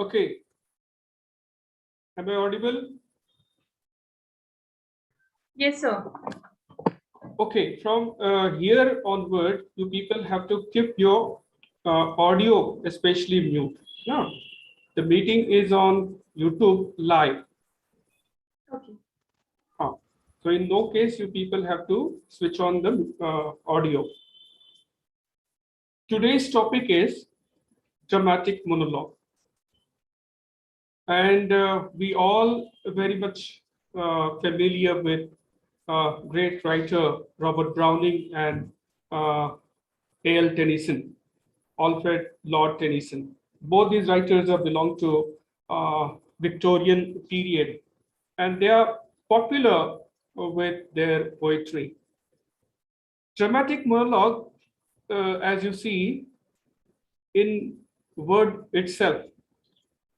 Okay. Am I audible? Yes, sir. Okay. From here onward, you people have to keep your audio especially mute. Yeah. The meeting is on YouTube live. Okay. So in no case, you people have to switch on the audio. Today's topic is dramatic monologue. And we all very much familiar with great writer Robert Browning and A.L. Tennyson, Alfred Lord Tennyson. Both these writers belong to Victorian period, and they are popular with their poetry. Dramatic monologue, as you see in word itself,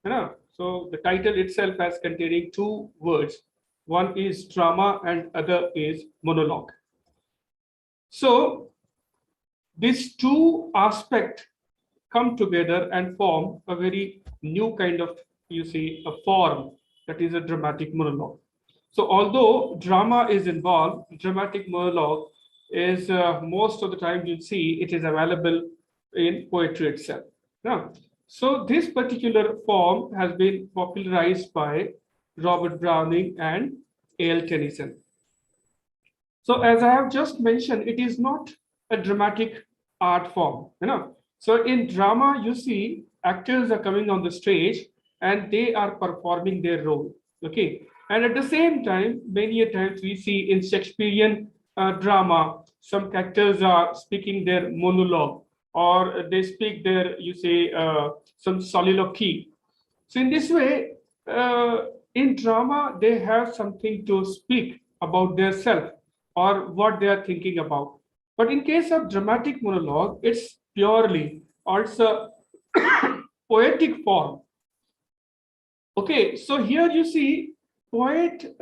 you know, so the title itself has containing two words. One is drama and other is monologue. So these two aspects come together and form a very new kind of, you see, a form that is a dramatic monologue. So although drama is involved, dramatic monologue is most of the time you see it is available in poetry itself. Yeah. So this particular form has been popularized by Robert Browning and A.L. Tennyson. So as I have just mentioned, it is not a dramatic art form, you know. So in drama, you see actors are coming on the stage and they are performing their role. Okay. And at the same time, many a times we see in Shakespearean drama, some characters are speaking their monologue or they speak their, you say, some soliloquy. So in this way, in drama, they have something to speak about their self or what they are thinking about. But in case of dramatic monologue, it's purely or it's a poetic form. Okay, so here you see poet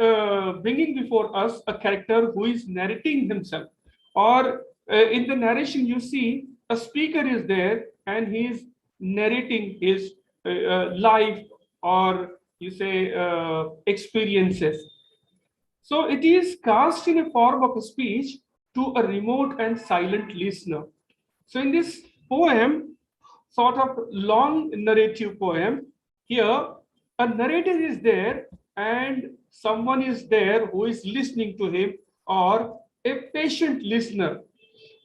bringing before us a character who is narrating himself, or in the narration you see a speaker is there and he is narrating his life or you say experiences. So it is cast in a form of a speech to a remote and silent listener. So in this poem, sort of long narrative poem, here a narrator is there and someone is there who is listening to him, or a patient listener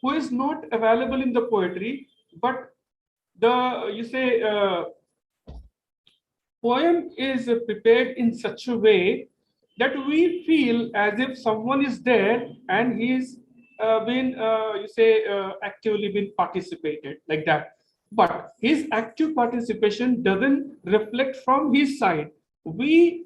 who is not available in the poetry, but the you say poem is prepared in such a way that we feel as if someone is there and he's been you say actively been participated like that, but his active participation doesn't reflect from his side. We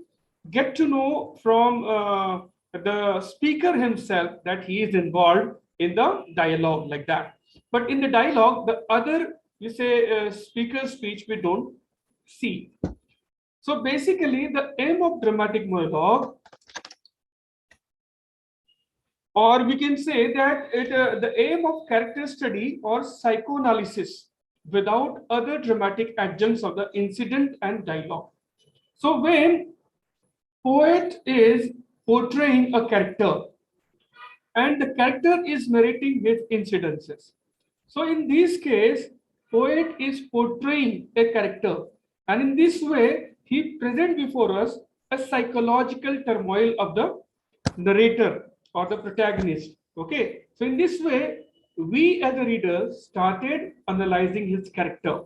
get to know from the speaker himself that he is involved in the dialogue like that, but in the dialogue the other you say speaker's speech we don't see. So basically, the aim of dramatic monologue, or we can say that the aim of character study or psychoanalysis without other dramatic adjuncts of the incident and dialogue. So when poet is portraying a character and the character is narrating his incidences. So in this case, poet is portraying a character, and in this way, he presents before us a psychological turmoil of the narrator or the protagonist. Okay, so in this way, we as a reader started analyzing his character.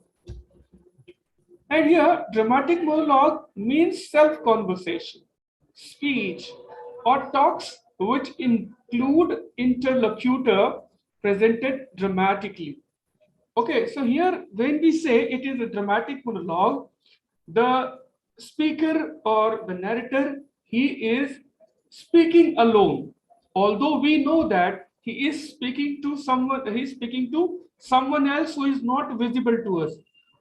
And here, dramatic monologue means self-conversation, speech, or talks which include interlocutor presented dramatically. Okay, so here when we say it is a dramatic monologue, the speaker or the narrator, he is speaking alone. Although we know that he is speaking to someone, he is speaking to someone else who is not visible to us,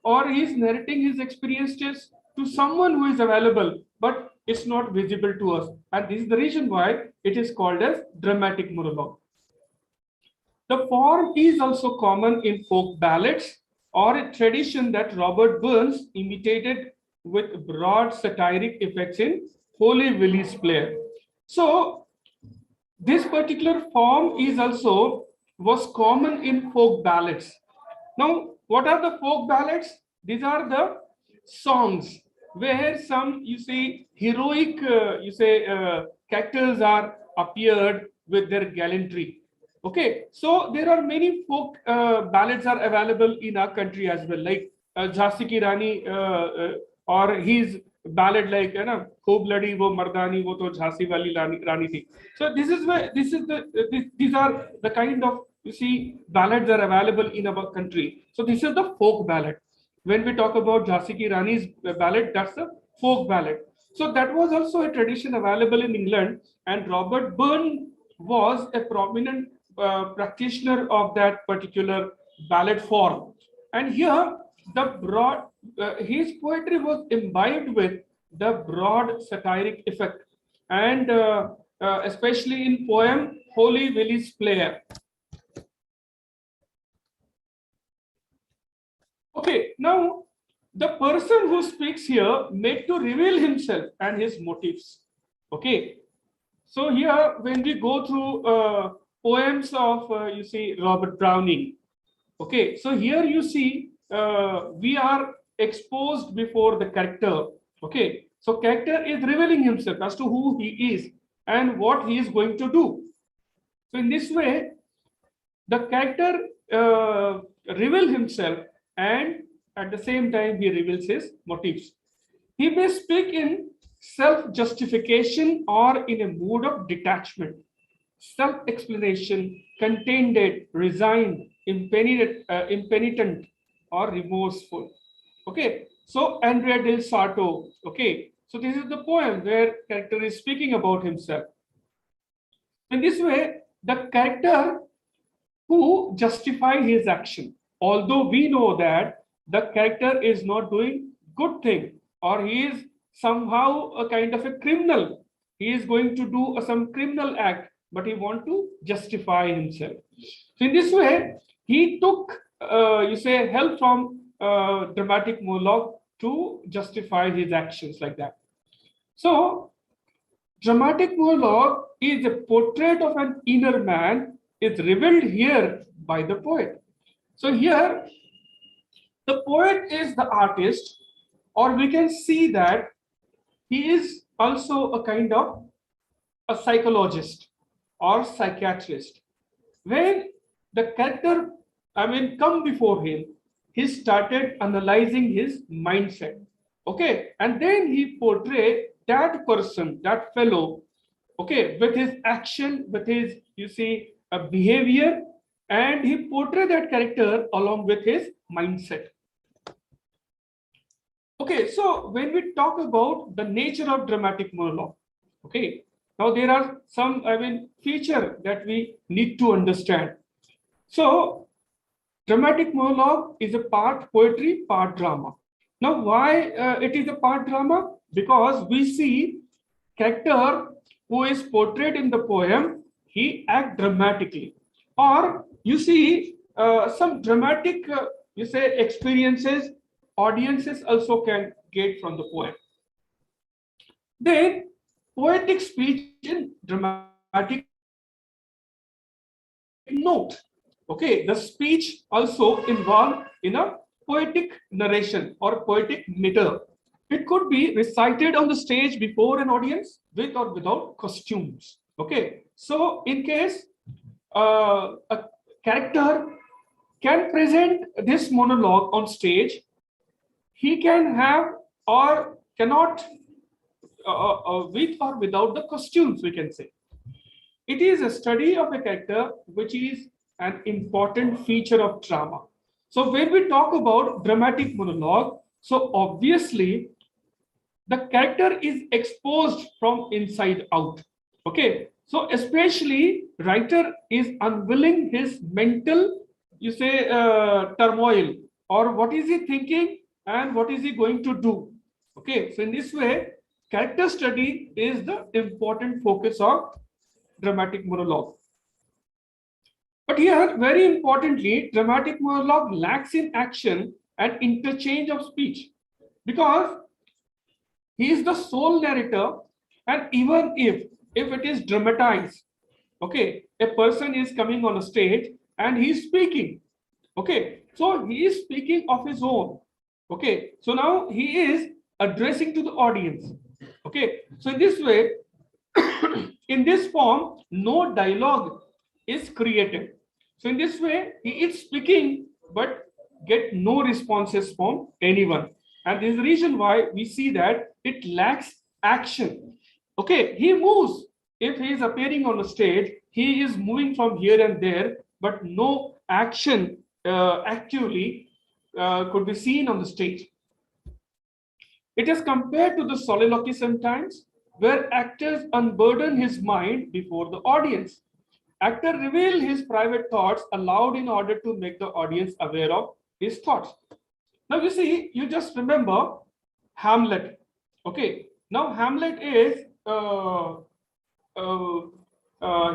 or he is narrating his experiences to someone who is available, but it's not visible to us. And this is the reason why it is called as dramatic monologue. The form is also common in folk ballads or a tradition that Robert Burns imitated with broad satiric effects in Holy Willie's play. So this particular form is also was common in folk ballads. Now, what are the folk ballads? These are the songs where some, you say, heroic, characters are appeared with their gallantry. Okay, so there are many folk ballads are available in our country as well, like Jhansi Ki Rani, or his ballad like, है ना, खूब लड़ी वो मर्दानी वो तो झांसी वाली रानी थी. So this is where these are the kind of, you see, ballads are available in our country. So this is the folk ballad. When we talk about Jhansi Ki Rani's ballad, that's the folk ballad. So that was also a tradition available in England, and Robert Burns was a prominent practitioner of that particular ballad form. And here, the broad his poetry was imbibed with the broad satiric effect, and especially in poem Holy Willie's Play. Okay, now the person who speaks here made to reveal himself and his motives. Okay, so here when we go through poems of you see Robert Browning. Okay, so here you see we are exposed before the character. Okay, so character is revealing himself as to who he is and what he is going to do. So in this way, the character reveals himself, and at the same time he reveals his motives. He may speak in self-justification or in a mood of detachment, self-explanation, contented, resigned, impenitent, or remorseful. Okay, so Andrea del Sarto. Okay, so this is the poem where character is speaking about himself. In this way, the character who justify his action, although we know that the character is not doing good thing, or he is somehow a kind of a criminal, he is going to do some criminal act, but he want to justify himself. So in this way, he took you say help from dramatic monologue to justify his actions like that. So dramatic monologue is a portrait of an inner man, is revealed here by the poet. So here, the poet is the artist, or we can see that he is also a kind of a psychologist or psychiatrist. When the character, come before him, he started analyzing his mindset. Okay, and then he portrayed that person, that fellow, okay, with his action, with his, you see, behavior, and he portrayed that character along with his mindset. Okay, so when we talk about the nature of dramatic monologue, okay, now there are some, feature that we need to understand. So dramatic monologue is a part poetry, part drama. Now, why it is a part drama? Because we see character who is portrayed in the poem, he act dramatically, or you see some dramatic, you say, experiences audiences also can get from the poem. Then poetic speech in dramatic note. Okay, the speech also involved in a poetic narration or poetic meter. It could be recited on the stage before an audience with or without costumes. Okay, so in case a character can present this monologue on stage, he can have or cannot with or without the costumes, we can say. It is a study of a character which is an important feature of drama. So when we talk about dramatic monologue, so obviously the character is exposed from inside out. Okay, so especially writer is unveiling his mental, you say, turmoil, or what is he thinking and what is he going to do. Okay, so in this way, character study is the important focus of dramatic monologue. But here, very importantly, dramatic monologue lacks in action and interchange of speech, because He is the sole narrator, and even if it is dramatized, okay, a person is coming on a stage and he is speaking, okay, so he is speaking of his own, okay, so now he is addressing to the audience, okay, so in this way, in this form, no dialogue is created. So in this way, he is speaking, but get no responses from anyone. And this is the reason why we see that it lacks action. Okay, he moves. If he is appearing on the stage, he is moving from here and there, but no action actually could be seen on the stage. It is compared to the soliloquy sometimes, where actors unburden his mind before the audience. Actor reveal his private thoughts aloud in order to make the audience aware of his thoughts. Now you see, you just remember Hamlet. Okay, now Hamlet is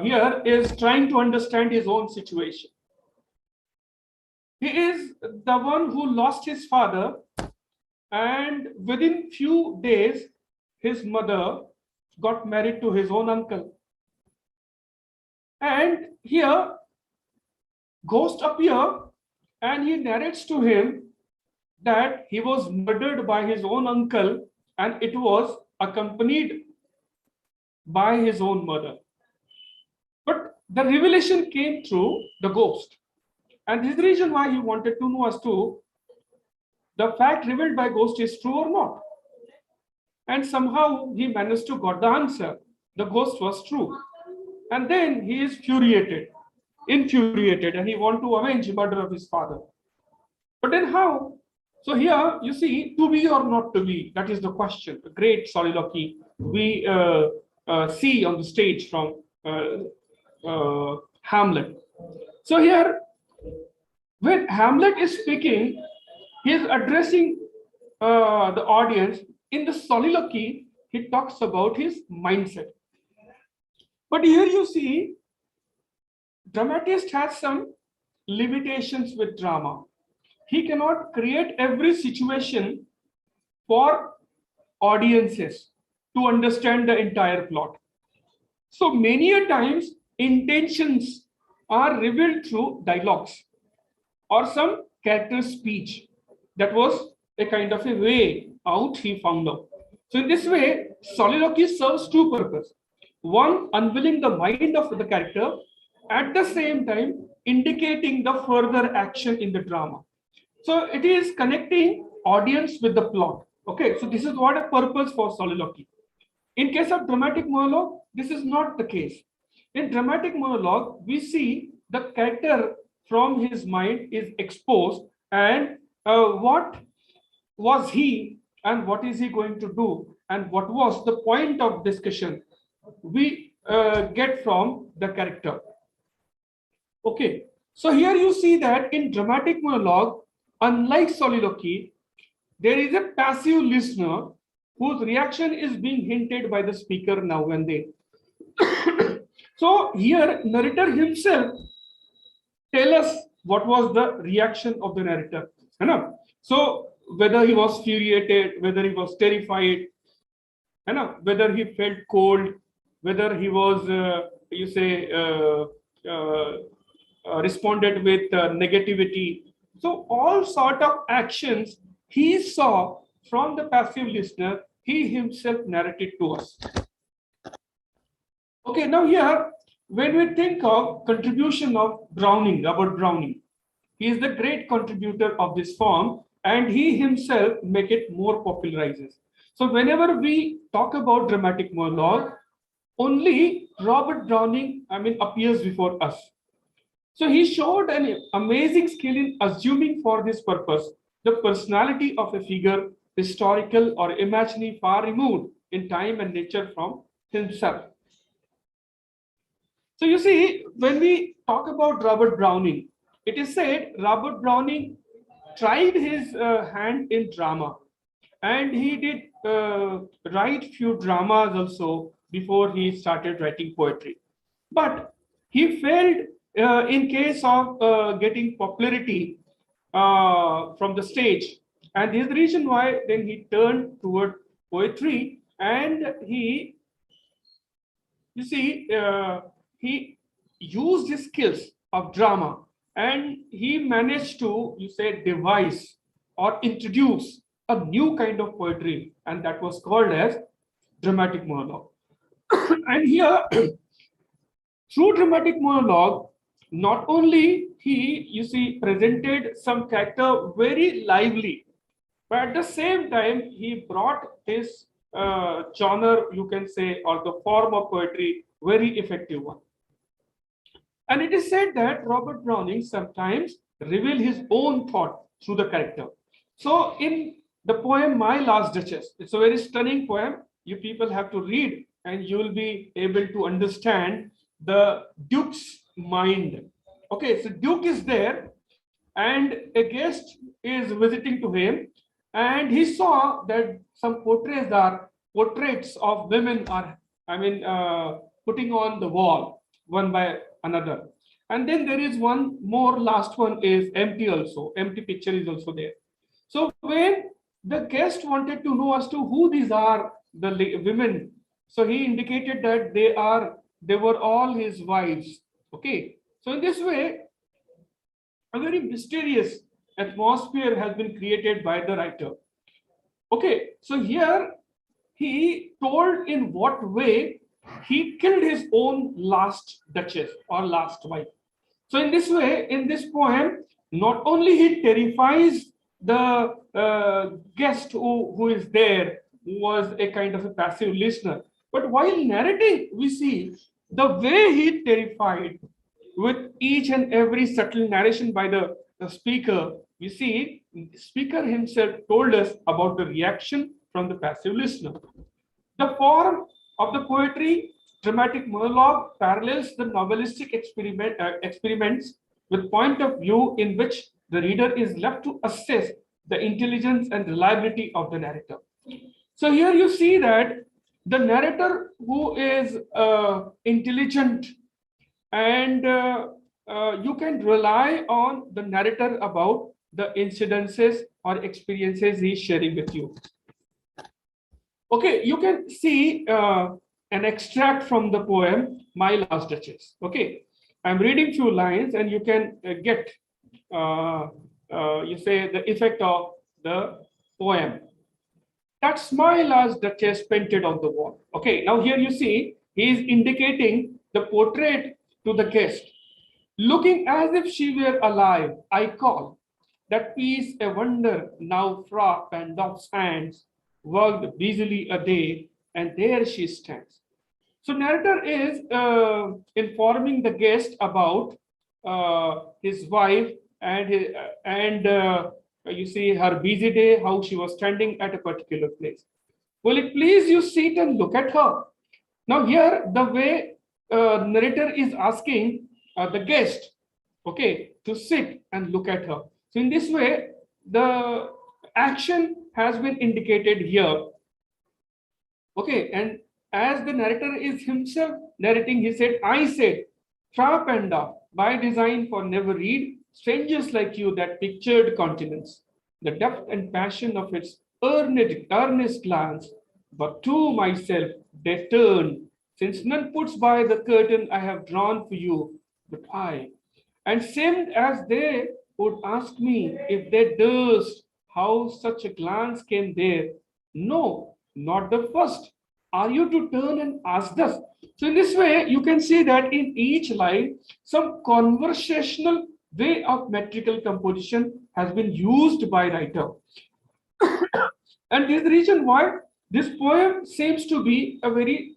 here is trying to understand his own situation. He is the one who lost his father, and within few days his mother got married to his own uncle, and here ghost appear and he narrates to him that he was murdered by his own uncle and it was accompanied by his own mother, but the revelation came through the ghost, and this is the reason why he wanted to know as to the fact revealed by ghost is true or not. And somehow he managed to got the answer. The ghost was true. And then he is infuriated, and he want to avenge the murder of his father. But then how? So here you see, to be or not to be, that is the question. The great soliloquy we see on the stage from Hamlet. So here, when Hamlet is speaking, he is addressing the audience. In the soliloquy, he talks about his mindset. But here you see, dramatist has some limitations with drama. He cannot create every situation for audiences to understand the entire plot. So many a times, intentions are revealed through dialogues or some character speech. That was a kind of a way out he found out. So in this way, soliloquy serves two purposes. One, unveiling the mind of the character, at the same time indicating the further action in the drama. So it is connecting audience with the plot. Okay, so this is what a purpose for soliloquy. In case of dramatic monologue, this is not the case. In dramatic monologue, we see the character from his mind is exposed, and what was he and what is he going to do and what was the point of discussion we get from the character. Okay, so here you see that in dramatic monologue, unlike soliloquy, there is a passive listener whose reaction is being hinted by the speaker now and then. So here narrator himself tell us what was the reaction of the narrator. So whether he was furiated, whether he was terrified, whether he felt cold, whether he was responded with negativity. So all sort of actions he saw from the passive listener, he himself narrated to us. Okay, now here, when we think of contribution of Browning, Robert Browning, he is the great contributor of this form, and he himself make it more popularizes. So whenever we talk about dramatic monologue, only Robert Browning, appears before us. So he showed an amazing skill in assuming for this purpose the personality of a figure, historical or imaginary, far removed in time and nature from himself. So you see, when we talk about Robert Browning, it is said Robert Browning tried his hand in drama, and he did write few dramas also before he started writing poetry. But he failed in case of getting popularity from the stage, and this is the reason why then he turned toward poetry, and you see, he used his skills of drama, and he managed to, you say, devise or introduce a new kind of poetry, and that was called as dramatic monologue. And here, through dramatic monologue, not only he, you see, presented some character very lively, but at the same time, he brought his genre, you can say, or the form of poetry, very effective one. And it is said that Robert Browning sometimes revealed his own thought through the character. So in the poem My Last Duchess, it's a very stunning poem. You people have to read and you will be able to understand the Duke's mind. Okay, so Duke is there and a guest is visiting to him, and he saw that some portraits of women are, putting on the wall one by another. And then there is one more, last one is empty also. Empty picture is also there. So when the guest wanted to know as to who these are, the women, so he indicated that they were all his wives. Okay. So in this way, a very mysterious atmosphere has been created by the writer. Okay, so here he told in what way he killed his own last duchess or last wife. So in this way, in this poem, not only he terrifies the guest who is there, who was a kind of a passive listener, but while narrating, we see the way he terrified with each and every subtle narration by the speaker. We see the speaker himself told us about the reaction from the passive listener. The form of the poetry, dramatic monologue, parallels the novelistic experiments with point of view in which the reader is left to assess the intelligence and reliability of the narrator. So here you see that the narrator who is intelligent, and you can rely on the narrator about the incidences or experiences he's sharing with you. Okay, you can see an extract from the poem My Last Duchess. Okay, I'm reading few lines and you can get you say the effect of the poem. That's my last duchess painted on the wall. Okay, now here you see he is indicating the portrait to the guest. Looking as if she were alive, I call that piece a wonder, now fraught and of hands, worked busily a day, and there she stands. So narrator is informing the guest about his wife and you see her busy day, how she was standing at a particular place. Will it please you sit and look at her? Now here the way narrator is asking the guest, okay, to sit and look at her. So in this way, the action has been indicated here. Okay, and as the narrator is himself narrating, he said, I said, Trapanda, by design for never read, strangers like you that pictured continents, the depth and passion of its earnest glance, but to myself they turn, since none puts by the curtain I have drawn for you, but I. And seemed as they would ask me if they durst, how such a glance came there. No, not the first. Are you to turn and ask thus? So in this way, you can see that in each line, some conversational way of metrical composition has been used by writer. And this is the reason why this poem seems to be a very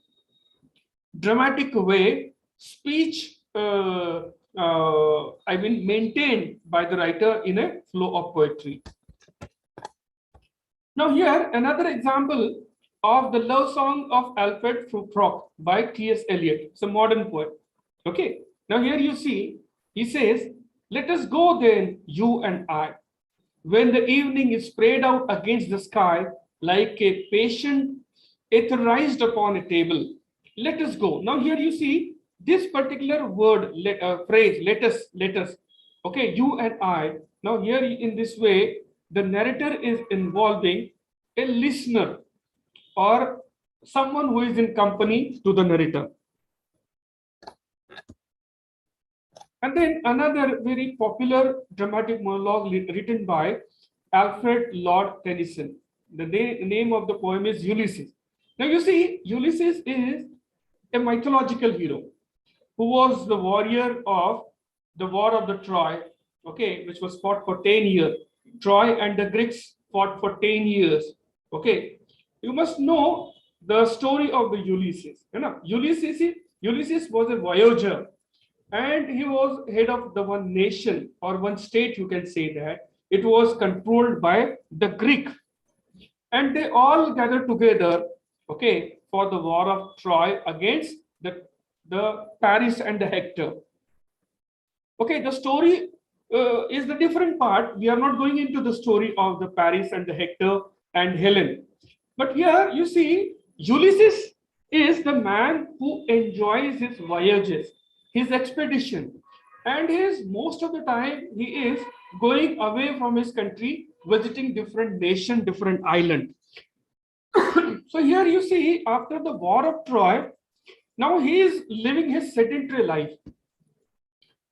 dramatic way, speech maintained by the writer in a flow of poetry. Now here, another example of the love song of Alfred Prufrock by T.S. Eliot. It's a modern poem. Okay. Now here you see, he says, let us go then, you and I, when the evening is spread out against the sky like a patient etherized upon a table. Let us go. Now here you see this particular word, phrase, let us. Okay, you and I. Now here in this way, the narrator is involving a listener. or someone who is in company to the narrator. And then another very popular dramatic monologue written by Alfred Lord Tennyson. The name of the poem is Ulysses. Now you see, Ulysses is a mythological hero who was the warrior of the war of the Troy, okay, which was fought for 10 years. Troy and the Greeks fought for 10 years. Okay. You must know the story of the Ulysses. You know, Ulysses was a voyager, and he was head of the one nation or one state, you can say that. It was controlled by the Greek. And they all gathered together, okay, for the war of Troy against the Paris and the Hector. Okay, the story is the different part. We are not going into the story of the Paris and the Hector and Helen. But here you see, Ulysses is the man who enjoys his voyages, his expedition, and he is most of the time he is going away from his country, visiting different nation, different island. So here you see, after the war of Troy, now he is living his sedentary life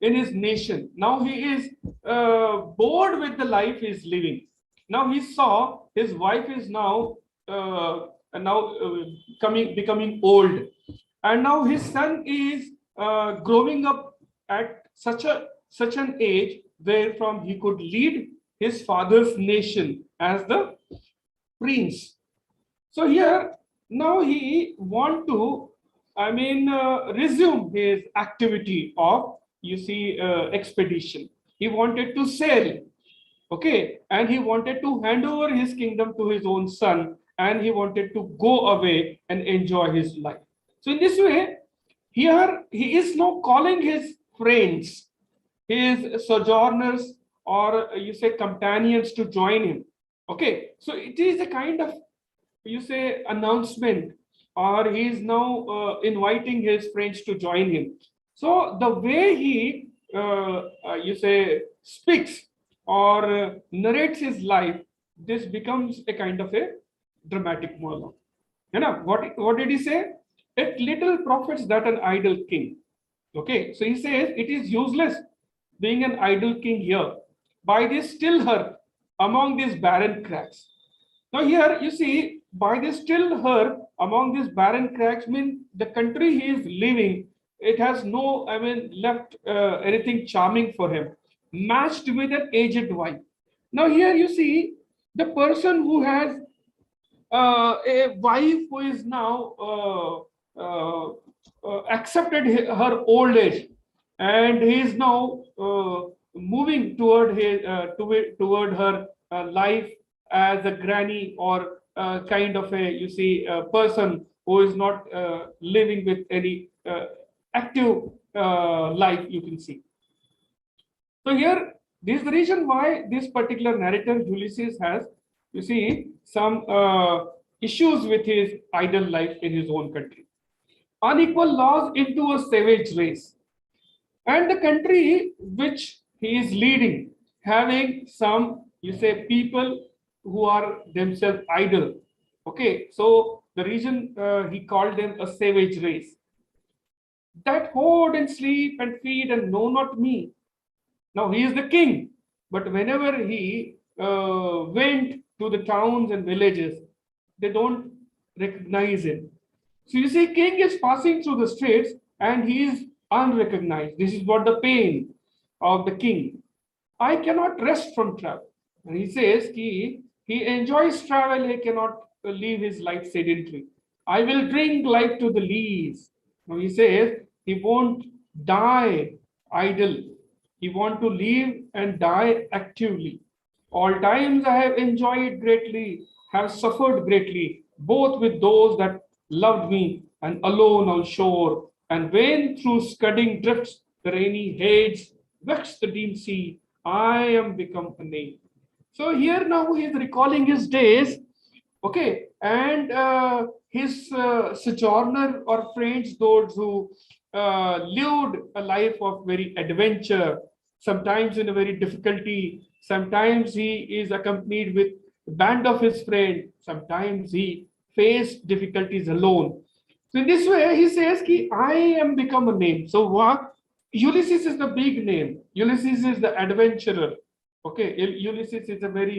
in his nation. Now he is bored with the life he is living. Now he saw his wife is now becoming old, and now his son is growing up at such an age where from he could lead his father's nation as the prince. So here now he want to, resume his activity of, you see, expedition. He wanted to sail, okay, and he wanted to hand over his kingdom to his own son, and he wanted to go away and enjoy his life. So in this way, here he is now calling his friends, his sojourners, or you say companions, to join him. Okay, so it is a kind of, you say, announcement, or he is now inviting his friends to join him. So the way he you say speaks or narrates his life, this becomes a kind of a dramatic monologue. You know what did he say? It little profits that an idle king. Okay, so he says it is useless being an idle king here by this still hearth among these barren crags. Now here you see, by this still hearth among these barren crags, mean the country he is living, it has no, left anything charming for him, matched with an aged wife. Now here you see the person who has a wife who is now accepted her old age, and he is now moving toward toward her life as a granny, or kind of a, you see, a person who is not living with any active life, you can see. So here, this is the reason why this particular narrator Ulysses has, you see, some issues with his idle life in his own country. Unequal laws into a savage race, and the country which he is leading, having some, you say, people who are themselves idle. Okay, so the reason he called them a savage race, that hoard and sleep and feed and know not me. Now he is the king, but whenever he went to the towns and villages, they don't recognize him. So you see, king is passing through the streets and he is unrecognized. This is what the pain of the king. I cannot rest from travel. And he says he enjoys travel, he cannot leave his life sedentary. I will drink life to the lees. Now he says he won't die idle. He want to live and die actively. All times I have enjoyed greatly, have suffered greatly, both with those that loved me and alone on shore. And when through scudding drifts the rainy haze vexed the dim sea, I am become a name. So here now he is recalling his days, okay, and his sojourner or friends, those who lived a life of very adventure, sometimes in a very difficulty, sometimes he is accompanied with a band of his friends, sometimes he face difficulties alone. So in this way, he says, "Ki I am become a name." So what? Ulysses is the big name. Ulysses is the adventurer. Okay, Ulysses is a very,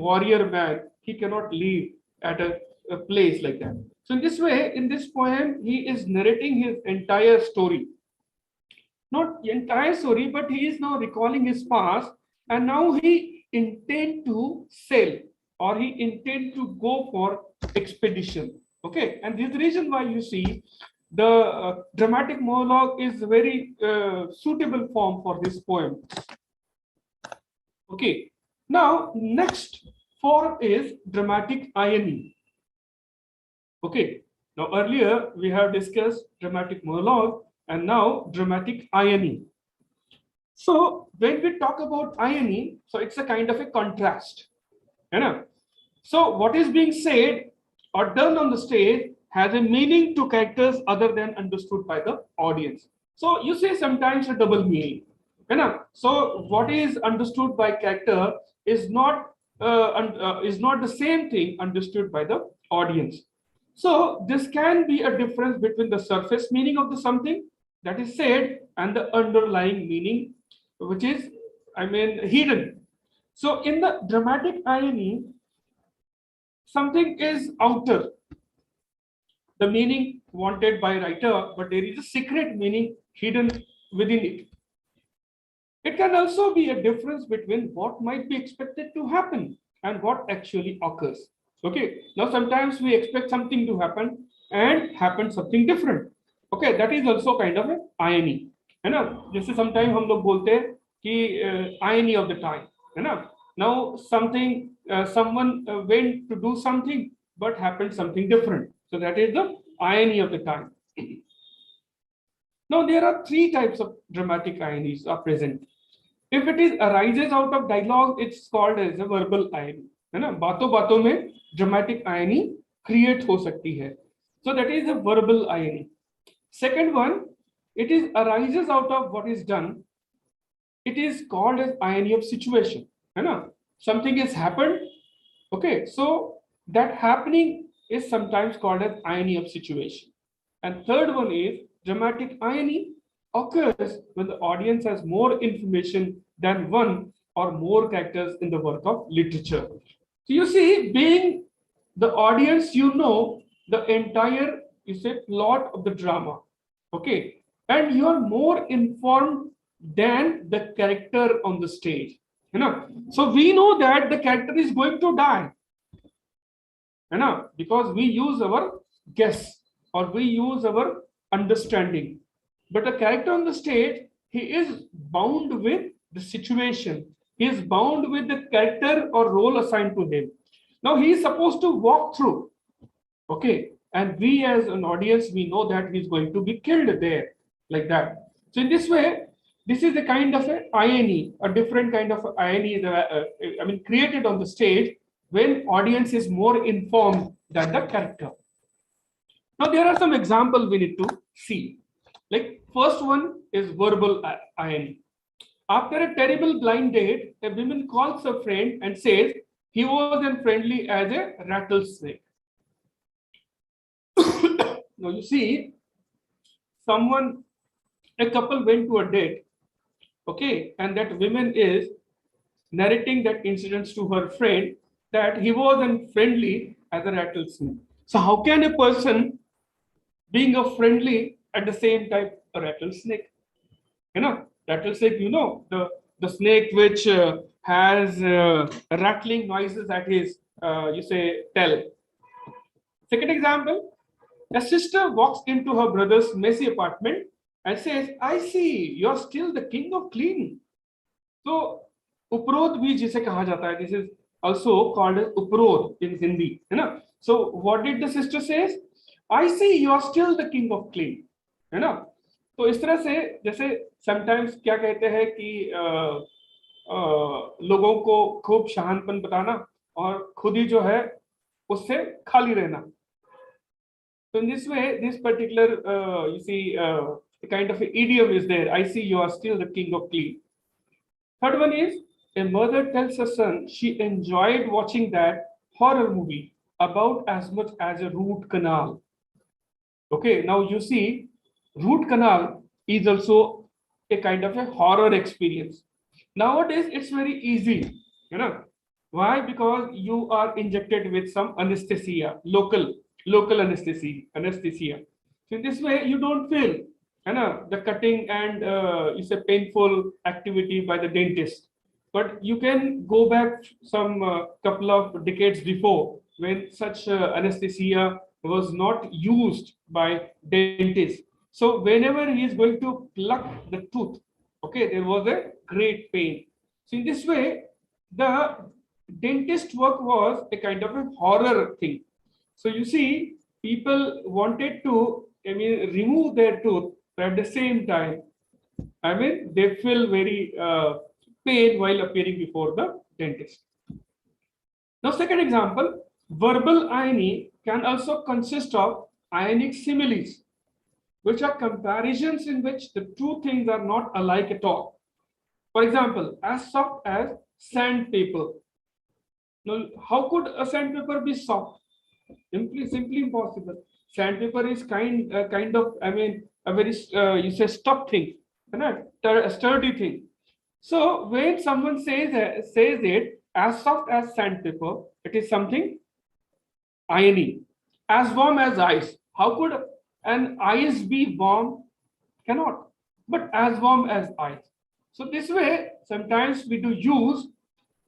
warrior man. He cannot live at a place like that. So in this way, in this poem, he is narrating his entire story. Not entire story, but he is now recalling his past, and now he intend to sail, or he intend to go for expedition. Okay, and this is the reason why you see the dramatic monologue is a very suitable form for this poem. Okay, now next form is dramatic irony. Okay, now earlier we have discussed dramatic monologue, and now dramatic irony. So when we talk about irony, so it's a kind of a contrast. You know? So what is being said or done on the stage has a meaning to characters other than understood by the audience. So you say sometimes a double meaning. You know? So what is understood by character is not the same thing understood by the audience. So this can be a difference between the surface meaning of the something that is said and the underlying meaning, which is, hidden. So in the dramatic irony, something is outer, the meaning wanted by writer, but there is a secret meaning hidden within it. It can also be a difference between what might be expected to happen and what actually occurs. Okay, now sometimes we expect something to happen and happen something different. Okay, that is also kind of an irony. है ना, जैसे sometimes हम लोग बोलते हैं कि irony of the time, है ना. Now something someone went to do something but happened something different. So that is the irony of the time. Now there are three types of dramatic ironies are present. If it is arises out of dialogue, it's called as a verbal irony. है ना, बातों बातों में dramatic irony create हो सकती है. So that is a verbal irony. Second one, it is arises out of what is done. It is called as irony of situation. है ना, something has happened. Okay, so that happening is sometimes called as irony of situation. And third one is dramatic irony occurs when the audience has more information than one or more characters in the work of literature. So you see, being the audience, you know the entire plot of the drama. Okay, and you are more informed than the character on the stage. You know, so we know that the character is going to die. You know, because we use our guess or we use our understanding. But the character on the stage, he is bound with the situation. He is bound with the character or role assigned to him. Now he is supposed to walk through. Okay, and we as an audience, we know that he's going to be killed there, like that. So in this way, this is a kind of a irony, a different kind of irony, created on the stage when audience is more informed than the character. Now there are some examples we need to see. Like first one is verbal irony. After a terrible blind date, a woman calls her friend and says he was as friendly as a rattlesnake. Now you see, a couple went to a date, okay, and that woman is narrating that incident to her friend that he was as friendly as a rattlesnake. So how can a person being a friendly at the same time a rattlesnake? You know, rattlesnake, you know, the snake which has rattling noises at his tail. Second example, a sister walks into her brother's messy apartment and says, I see, you're still the king of cleaning. So, उपरोध भी जिसे कहा जाता है, this is also called as उपरोध in Hindi, है ना? So, what did the sister say? I see, you are still the king of clean, है ना? तो इस तरह से जैसे sometimes क्या कहते हैं कि लोगों को खूब शहानपन बताना और खुद ही जो है उससे खाली रहना. So in this way, this particular, a kind of idiom is there. I see you are still the king of clean. Third one is, a mother tells her son she enjoyed watching that horror movie about as much as a root canal. Okay, now you see, root canal is also a kind of a horror experience. Nowadays, it's very easy, you know. Why? Because you are injected with some anesthesia, local anesthesia. So in this way, you don't feel, you know, the cutting and it's a painful activity by the dentist. But you can go back some couple of decades before when such anesthesia was not used by dentists. So whenever he is going to pluck the tooth, okay, there was a great pain. So in this way, the dentist work was a kind of a horror thing. So you see, people wanted to, I mean, remove their tooth, but at the same time, I mean, they feel very pain while appearing before the dentist. Now, second example, verbal irony can also consist of ionic similes, which are comparisons in which the two things are not alike at all. For example, as soft as sandpaper. Now, how could a sandpaper be soft? Simply impossible. Sandpaper is kind of, I mean, a very you say tough thing, right? A sturdy thing. So when someone says it as soft as sandpaper, it is something iony. As warm as ice. How could an ice be warm? Cannot. But as warm as ice. So this way, sometimes we do use,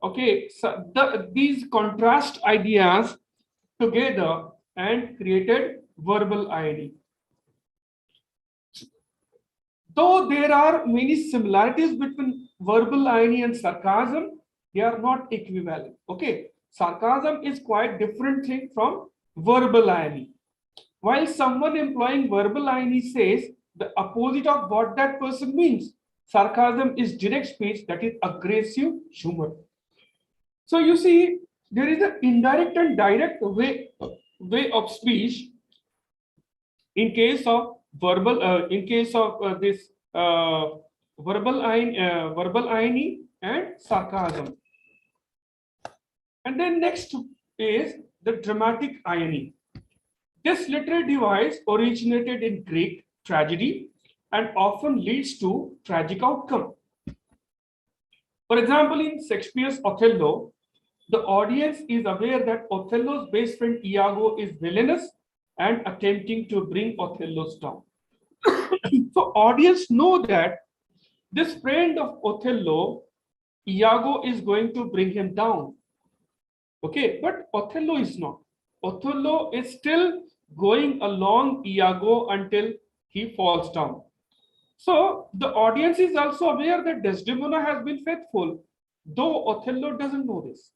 okay, so these contrast ideas together and created verbal irony. Though there are many similarities between verbal irony and sarcasm, they are not equivalent. Okay, sarcasm is quite different thing from verbal irony. While someone employing verbal irony says the opposite of what that person means, sarcasm is direct speech, that is aggressive humor. So you see, there is an indirect and direct way of speech in case of in case of this verbal irony and sarcasm. And then next is the dramatic irony. This literary device originated in Greek tragedy and often leads to tragic outcome. For example, in Shakespeare's Othello, the audience is aware that Othello's best friend Iago is villainous and attempting to bring Othello's down. So audience know that this friend of Othello, Iago, is going to bring him down. Okay, but Othello is not. Othello is still going along Iago until he falls down. So the audience is also aware that Desdemona has been faithful, though Othello doesn't know this.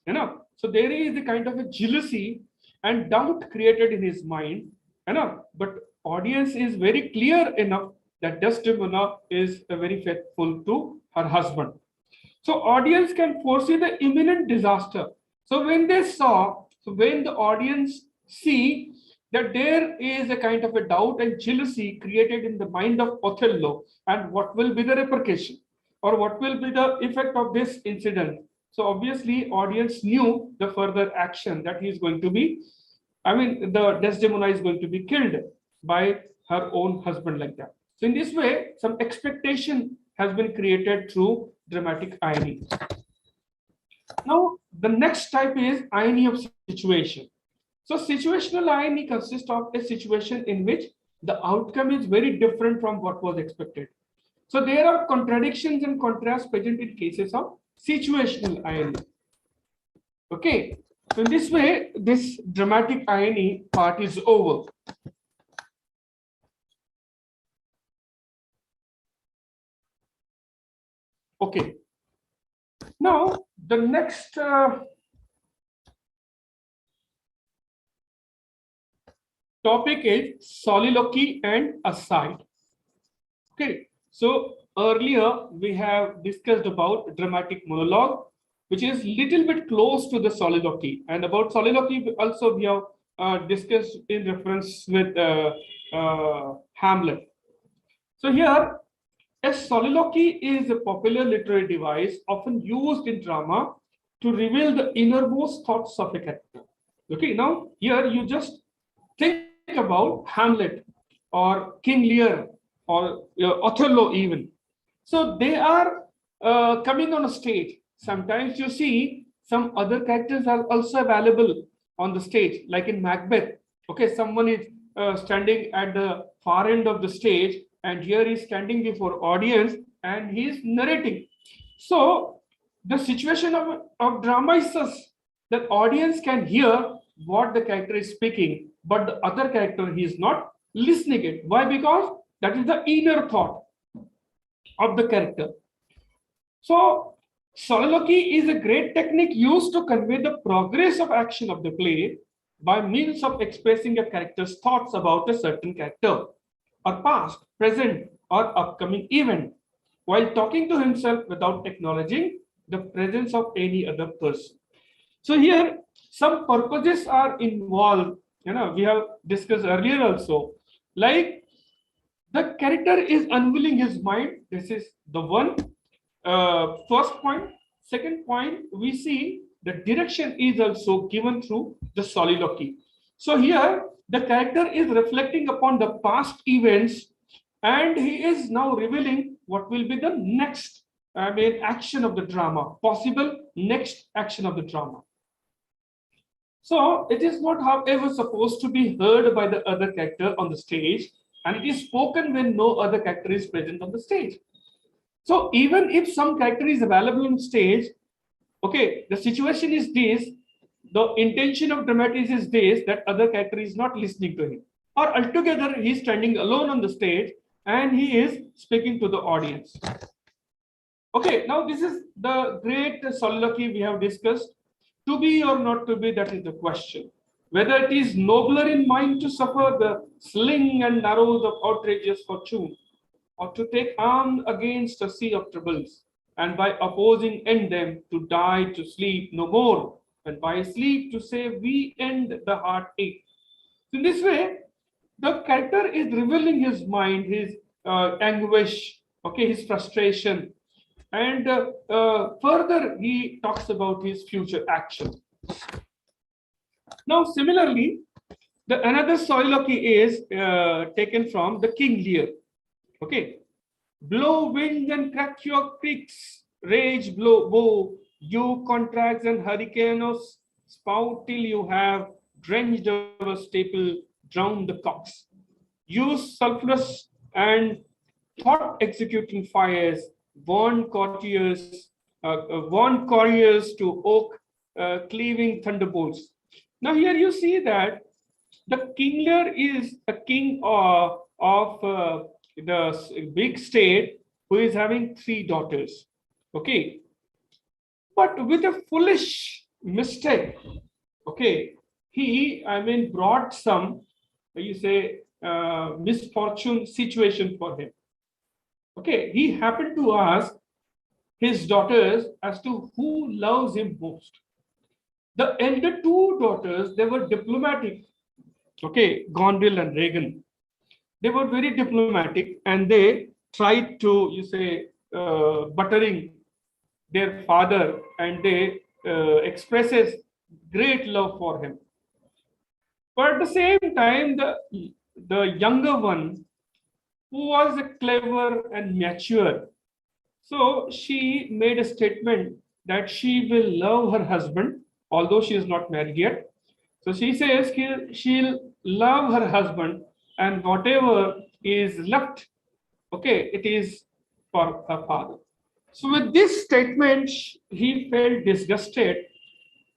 You know, so there is a kind of a jealousy and doubt created in his mind. You know, but audience is very clear enough that Desdemona is very faithful to her husband. So audience can foresee the imminent disaster. So when when the audience see that there is a kind of a doubt and jealousy created in the mind of Othello, and what will be the repercussion or what will be the effect of this incident. So obviously audience knew the further action that he is going to be, I mean, the Desdemona is going to be killed by her own husband like that. So in this way, some expectation has been created through dramatic irony. Now, the next type is irony of situation. So situational irony consists of a situation in which the outcome is very different from what was expected. So there are contradictions and contrasts present in cases of situational irony. Okay, so in this way, this dramatic irony part is over. Okay, now the next topic is soliloquy and aside. Okay, so earlier we have discussed about dramatic monologue, which is little bit close to the soliloquy, and about soliloquy also we have discussed in reference with Hamlet. So here, a soliloquy is a popular literary device often used in drama to reveal the innermost thoughts of a character. Okay, now here you just think about Hamlet or King Lear or Othello even. So they are coming on a stage. Sometimes you see some other characters are also available on the stage, like in Macbeth. Okay, someone is standing at the far end of the stage, and here he's standing before audience and he's narrating. So the situation of drama is such that audience can hear what the character is speaking, but the other character he is not listening it. Why? Because that is the inner thought of the character. So, soliloquy is a great technique used to convey the progress of action of the play by means of expressing a character's thoughts about a certain character, or past, present, or upcoming event, while talking to himself without acknowledging the presence of any other person. So here, some purposes are involved. We have discussed earlier also, like the character is unveiling his mind. This is the one first point. Second point, we see the direction is also given through the soliloquy. So here, the character is reflecting upon the past events, and he is now revealing what will be the next, action of the drama, possible next action of the drama. So it is not, however, supposed to be heard by the other character on the stage, and it is spoken when no other character is present on the stage. So even if some character is available on stage, okay, the situation is this, the intention of dramatics is this, that other character is not listening to him. Or altogether, he is standing alone on the stage and he is speaking to the audience. Okay, now this is the great soliloquy we have discussed. To be or not to be, that is the question. Whether it is nobler in mind to suffer the sling and arrows of outrageous fortune, or to take arm against a sea of troubles, and by opposing end them to die to sleep no more, and by sleep to say we end the heartache. So in this way, the character is revealing his mind, his anguish, okay, his frustration, and further he talks about his future action. Now, similarly, the another soliloquy is taken from the King Lear. Okay, blow wind and crack your creeks, rage blow, you contracts and hurricanes, spout till you have drenched our staple, drowned the cocks. Use sulphurous and thought executing fires, warn couriers to oak cleaving thunderbolts. Now here you see that the King Lear is a king of the big state who is having 3 daughters. Okay, but with a foolish mistake, okay, he brought some, you say, misfortune situation for him. Okay, he happened to ask his daughters as to who loves him most. The elder 2 daughters, they were diplomatic. Okay, Gondil and Reagan. They were very diplomatic and they tried to, you say, buttering their father, and they expresses great love for him. But at the same time, the younger one, who was clever and mature, so she made a statement that she will love her husband, although she is not married yet. So she says she'll love her husband, and whatever is left, okay, it is for her father. So with this statement, he felt disgusted,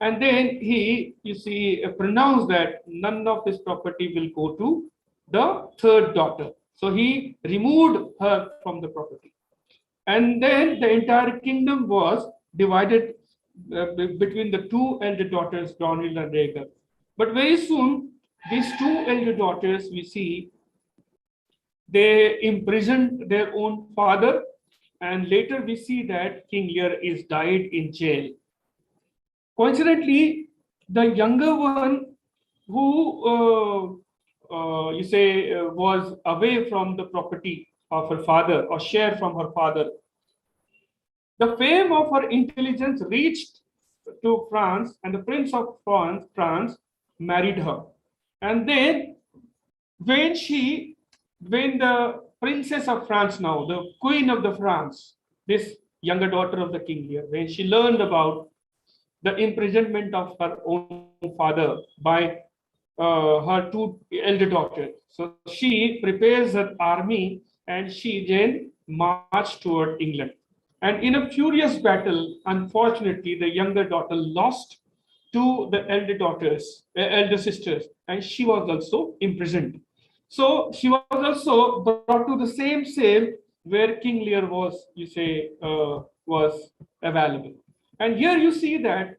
and then he, you see, pronounced that none of his property will go to the 3rd daughter. So he removed her from the property. And then the entire kingdom was divided between the 2 elder daughters, Donald and Rhaegar. But very soon, these 2 elder daughters, we see, they imprisoned their own father, and later we see that King Lear is died in jail. Coincidentally, the younger one, who you say was away from the property of her father or share from her father, the fame of her intelligence reached to France, and the Prince of France married her. And then when when the princess of France, now the queen of the France, this younger daughter of the king here, when she learned about the imprisonment of her own father by her two elder daughters, so she prepares her army and she then marched toward England. And in a furious battle, unfortunately, the younger daughter lost to the elder sisters, and she was also imprisoned. So she was also brought to the same cell where King Lear was, was available. And here you see that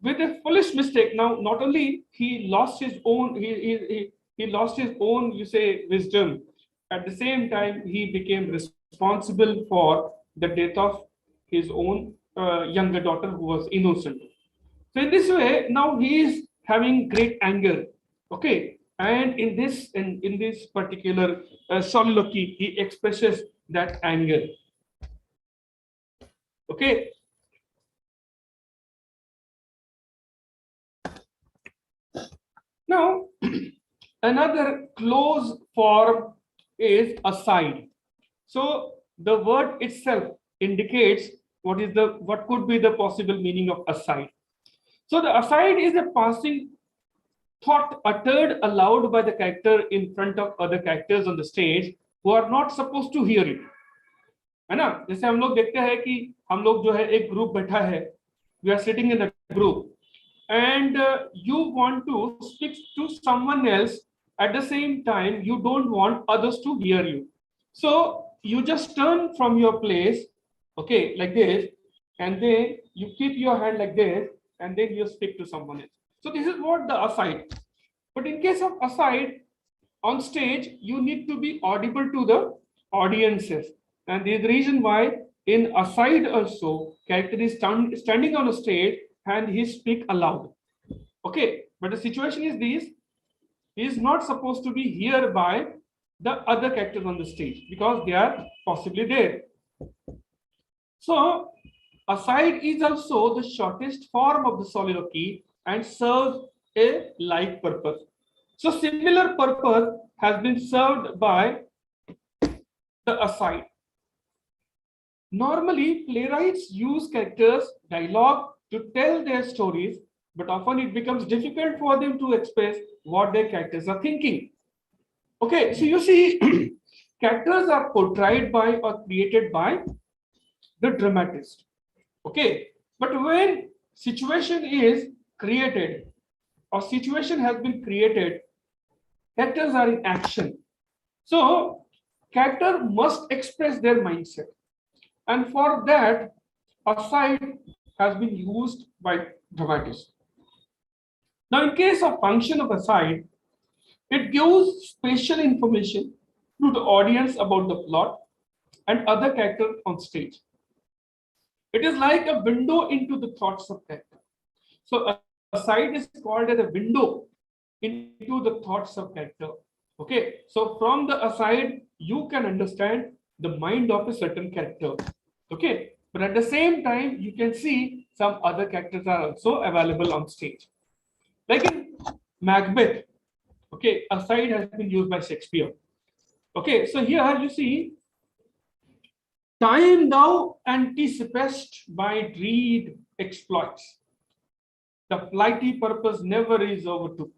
with a foolish mistake, now not only he lost his own, he lost his own, wisdom. At the same time, he became responsible for the death of his own younger daughter who was innocent. So in this way, now he is having great anger. Okay, and in this particular soliloquy, he expresses that anger. Okay. Now, another close form is aside. So the word itself indicates what could be the possible meaning of aside. So the aside is a passing thought uttered aloud by the character in front of other characters on the stage who are not supposed to hear it. है ना? जैसे हम लोग देखते हैं कि हम लोग जो है एक ग्रुप बैठा है, we are sitting in a group and you want to speak to someone else at the same time you don't want others to hear you, so you just turn from your place, okay, like this, and then you keep your hand like this and then you speak to someone else. So this is what the aside. But in case of aside on stage, you need to be audible to the audiences, and the reason why in aside also character is standing on a stage and he speak aloud. Okay, but the situation is this: he is not supposed to be here by the other characters on the stage because they are possibly there. So aside is also the shortest form of the soliloquy and serves a like purpose. So similar purpose has been served by the aside. Normally, playwrights use characters' dialogue to tell their stories, but often it becomes difficult for them to express what their characters are thinking. Okay, so you see, characters are portrayed by or created by the dramatist. Okay, but when situation is created or situation has been created, characters are in action. So, character must express their mindset. And for that, aside has been used by dramatists. Now, in case of function of aside, it gives spatial information to the audience about the plot and other characters on stage. It is like a window into the thoughts of character. So, aside is called as a window into the thoughts of character. Okay, so from the aside, you can understand the mind of a certain character. Okay, but at the same time, you can see some other characters are also available on stage. Like in Macbeth, okay, aside has been used by Shakespeare. Okay, so here you see, time thou anticipest by dread exploits. The flighty purpose never is overtook,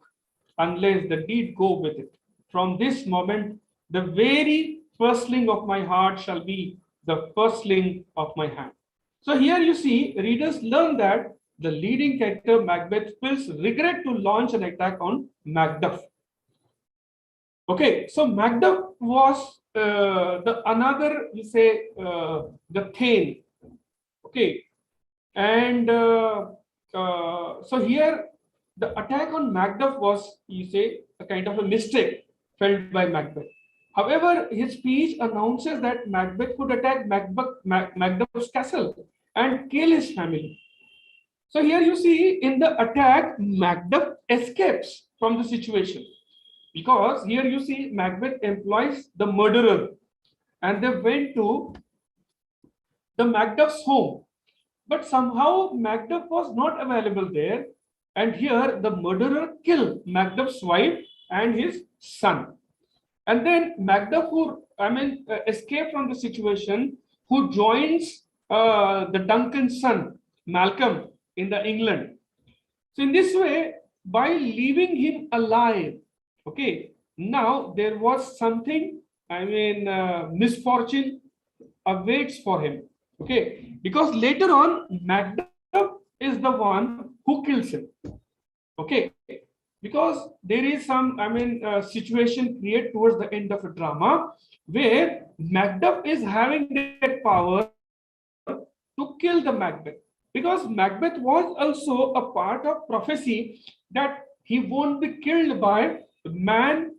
unless the deed go with it. From this moment, the very firstling of my heart shall be the firstling of my hand. So here you see, readers learn that the leading character Macbeth feels regret to launch an attack on Macduff. Okay, so Macduff was the another, the Thane. Okay, and so here the attack on Macduff was, a kind of a mistake felt by Macbeth. However, his speech announces that Macbeth could attack Macduff's castle and kill his family. So here you see, in the attack, Macduff escapes from the situation, because here you see Macbeth employs the murderer and they went to the Macduff's home. But somehow Macduff was not available there, And here the murderer killed Macduff's wife and his son. And then Macduff, who escaped from the situation, who joins the Duncan's son Malcolm in the England. So in this way, by leaving him alive, okay, now there was something, misfortune awaits for him, okay, because later on, Macduff is the one who kills him, okay, because there is some, situation created towards the end of a drama where Macduff is having that power to kill the Macbeth, because Macbeth was also a part of prophecy that he won't be killed by man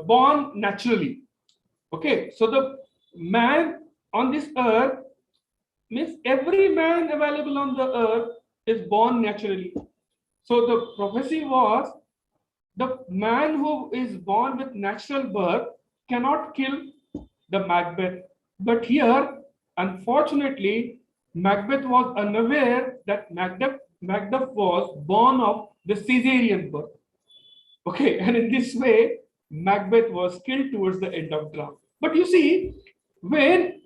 born naturally. Okay, so the man on this earth means every man available on the earth is born naturally. So the prophecy was the man who is born with natural birth cannot kill the Macbeth. But here, unfortunately, Macbeth was unaware that Macduff was born of the Caesarean birth. Okay, and in this way, Macbeth was killed towards the end of drama. But you see, when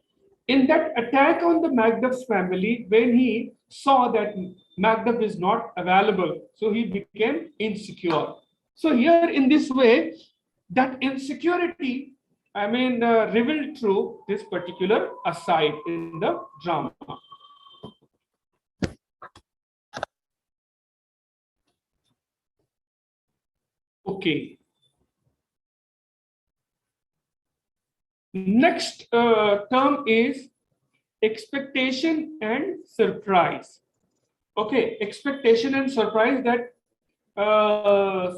in that attack on the Macduff's family, when he saw that Macduff is not available, so he became insecure. So here, in this way, that insecurity, revealed through this particular aside in the drama. Okay. Next term is expectation and surprise. Okay, expectation and surprise, that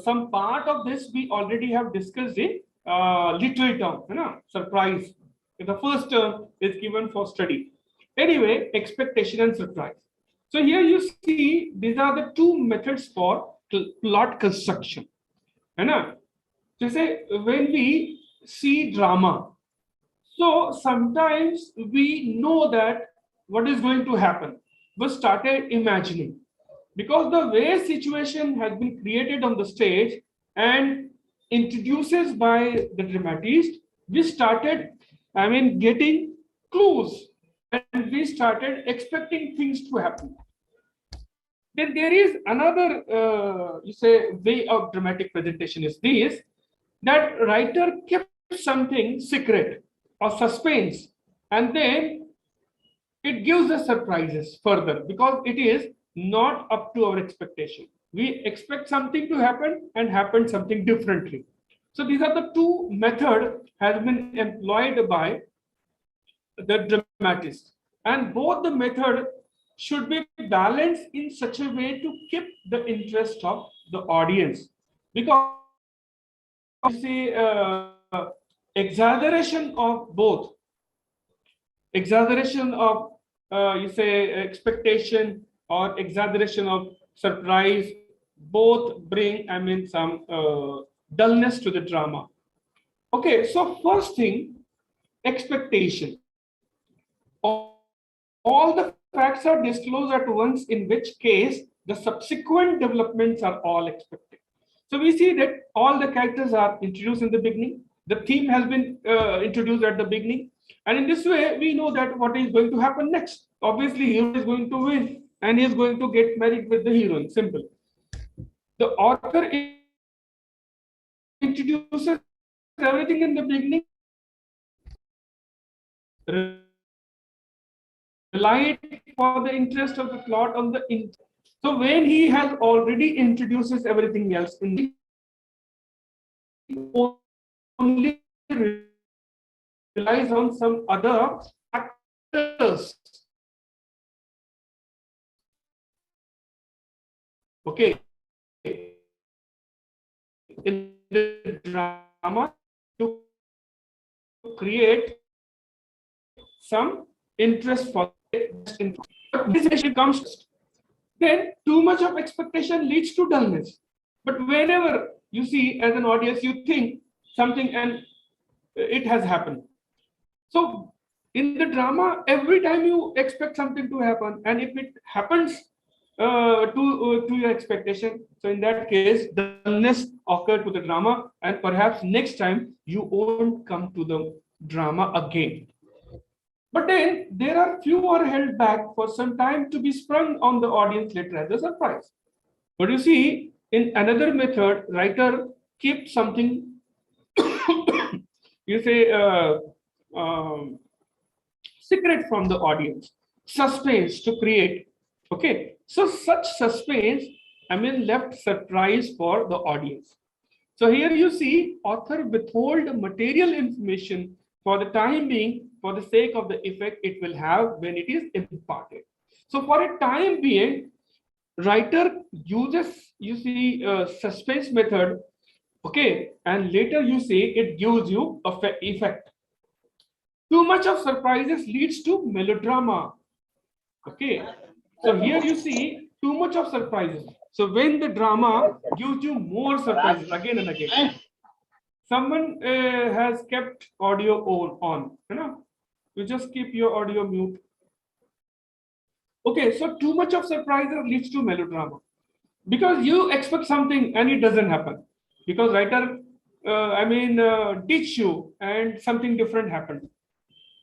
some part of this we already have discussed in literary term, surprise. The first term is given for study. Anyway, expectation and surprise. So here you see these are the two methods for plot construction. So say when we see drama, so sometimes we know that what is going to happen. We started imagining, because the way situation has been created on the stage and introduces by the dramatist, we started, getting clues, and we started expecting things to happen. Then there is another, way of dramatic presentation is this, that writer kept something secret or suspense, and then it gives us surprises further because it is not up to our expectation. We expect something to happen and happen something differently. So these are the two methods has been employed by the dramatist, and both the method should be balanced in such a way to keep the interest of the audience, because you see exaggeration of both, exaggeration of expectation or exaggeration of surprise, both bring some dullness to the drama. Okay, so first thing, expectation. All the facts are disclosed at once, in which case the subsequent developments are all expected. So we see that all the characters are introduced in the beginning. The theme has been introduced at the beginning. And in this way, we know that what is going to happen next. Obviously, hero is going to win and he is going to get married with the heroine. Simple. The author introduces everything in the beginning, relied for the interest of the plot on the so when he has already introduces everything else in the only relies on some other factors. Okay, in the drama to create some interest for this comes. Then too much of expectation leads to dullness. But whenever you see as an audience, you think something and it has happened. So in the drama, every time you expect something to happen, and if it happens, to your expectation. So in that case, dullness occurred to the drama, and perhaps next time you won't come to the drama again. But then there are few are held back for some time to be sprung on the audience later as a surprise. But you see, in another method, writer keeps something you say secret from the audience, suspense to create. Okay, so such suspense, I mean, left surprise for the audience. So here you see author withhold material information for the time being for the sake of the effect it will have when it is imparted. So for a time being, writer uses, you see, suspense method, okay, and later you see it gives you a effect. Too much of surprises leads to melodrama. Okay, so here you see too much of surprises. So when the drama gives you more surprises again and again. Someone has kept audio on, you know. You just keep your audio mute. Okay, so too much of surprises leads to melodrama because you expect something and it doesn't happen because writer, ditch you and something different happened.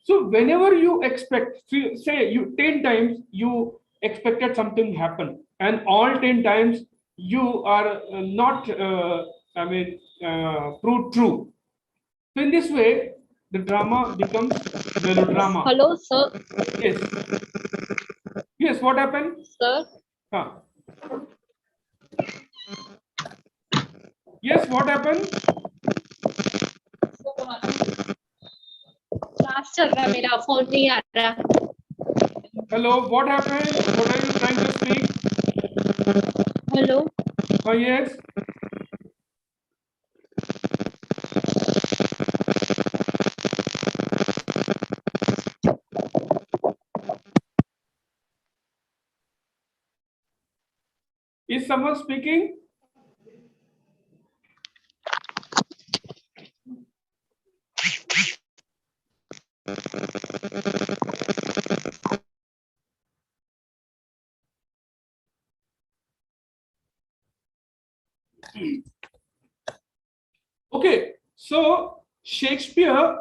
So whenever you expect, say you 10 times you expected something happen, and all 10 times you are not, proved true. So in this way, the drama becomes melodrama. Hello, sir. Yes. Yes. What happened? Sir. Huh. Yes. What happened? Class चल रहा है मेरा phone नहीं आ रहा. Hello. What happened? What are you trying to speak? Hello. Oh yes. Is someone speaking? Okay, so Shakespeare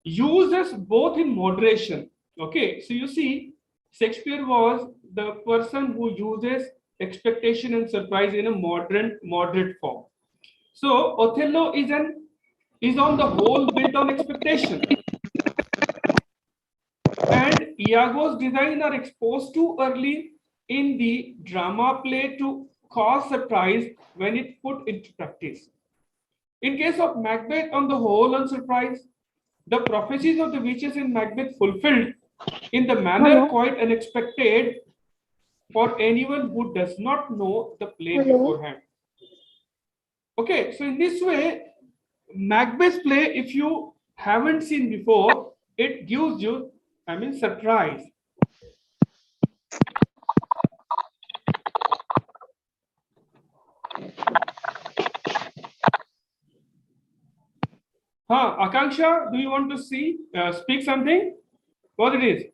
uses both in moderation. Okay, so you see, Shakespeare was the person who uses expectation and surprise in a moderate form. So Othello is on the whole built on expectation, and Iago's design are exposed too early in the drama play to cause surprise when it put into practice. In case of Macbeth, on the whole unsurprised, the prophecies of the witches in Macbeth fulfilled in the manner quite unexpected for anyone who does not know the play beforehand. Okay, so in this way, Macbeth play, if you haven't seen before, it gives you, I mean, surprise. Akanksha, do you want to speak something? What it is?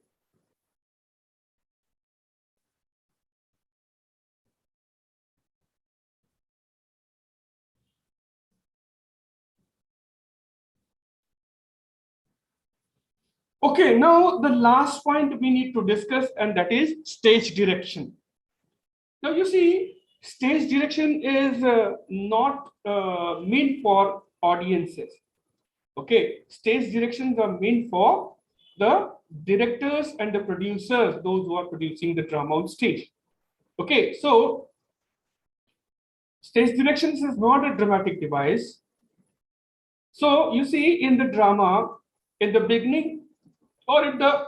Okay, now the last point we need to discuss, and that is stage direction. Now you see, stage direction is not meant for audiences. Okay, stage directions are meant for the directors and the producers, those who are producing the drama on stage. Okay, so stage directions is not a dramatic device. So you see, in the drama, in the beginning or in the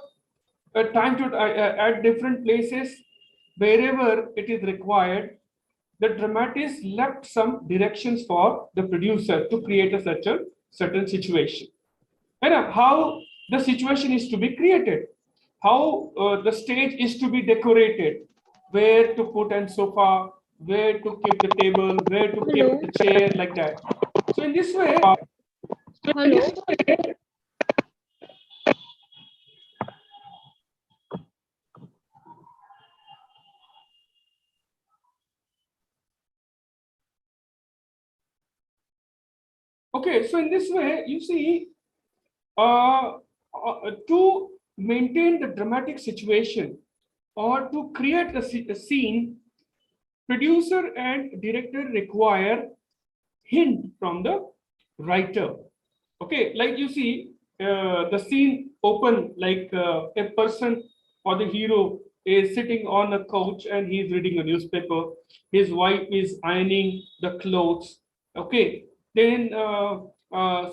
time to at different places, wherever it is required, the dramatist left some directions for the producer to create a certain situation. And how the situation is to be created, how the stage is to be decorated, where to put an sofa, where to keep the table, where to keep the chair, like that. So in this way, Okay, so in this way, you see, to maintain the dramatic situation or to create a scene, producer and director require hint from the writer. Okay, like you see, the scene open like a person or the hero is sitting on a couch and he's reading a newspaper. His wife is ironing the clothes. Okay, then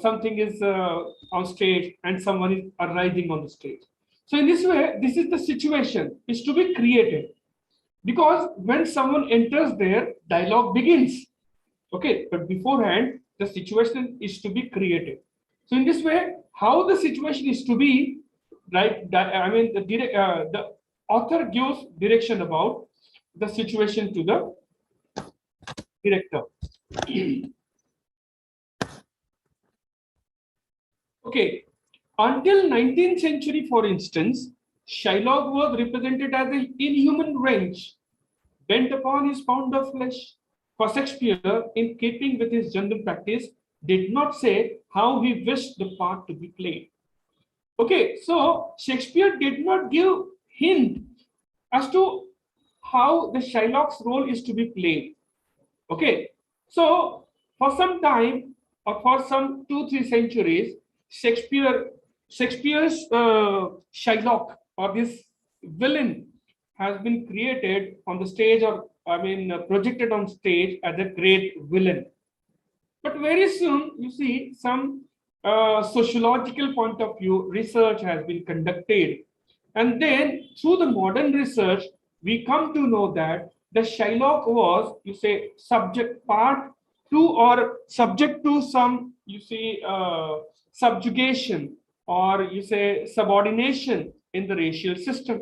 something is on stage and someone is arising on the stage. So in this way, this is the situation is to be created, because when someone enters there, dialogue begins. Okay, but beforehand, the situation is to be created. So in this way, how the situation is to be, right? I mean, the author gives direction about the situation to the director. Okay, until 19th century, for instance, Shylock was represented as an inhuman wretch bent upon his pound of flesh. For Shakespeare, in keeping with his general practice, did not say how he wished the part to be played. Okay, so Shakespeare did not give hint as to how the Shylock's role is to be played. Okay, so for some time or for some 2-3 centuries, Shakespeare's Shylock or this villain has been created on the stage, or I mean projected on stage as a great villain. But very soon, you see, some sociological point of view research has been conducted, and then through the modern research, we come to know that the Shylock was, you say, subject part to or subject to some, you see, subjugation or you say subordination in the racial system.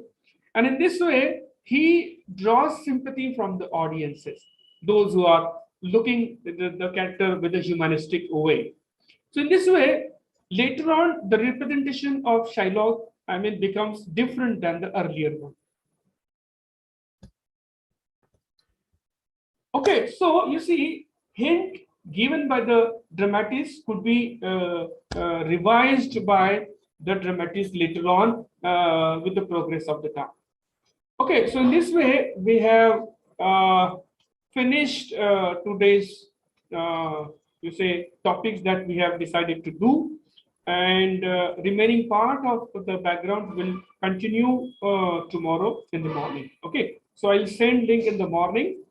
And in this way, he draws sympathy from the audiences, those who are looking at the character with a humanistic way. So in this way, later on, the representation of Shylock, I mean, becomes different than the earlier one. Okay, so you see, hint given by the dramatist could be revised by the dramatist later on with the progress of the time. Okay, so in this way, we have finished today's, you say, topics that we have decided to do, and remaining part of the background will continue tomorrow in the morning. Okay, so I'll send link in the morning.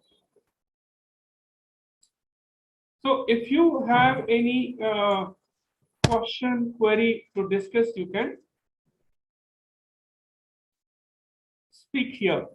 So if you have any question, query to discuss, you can speak here.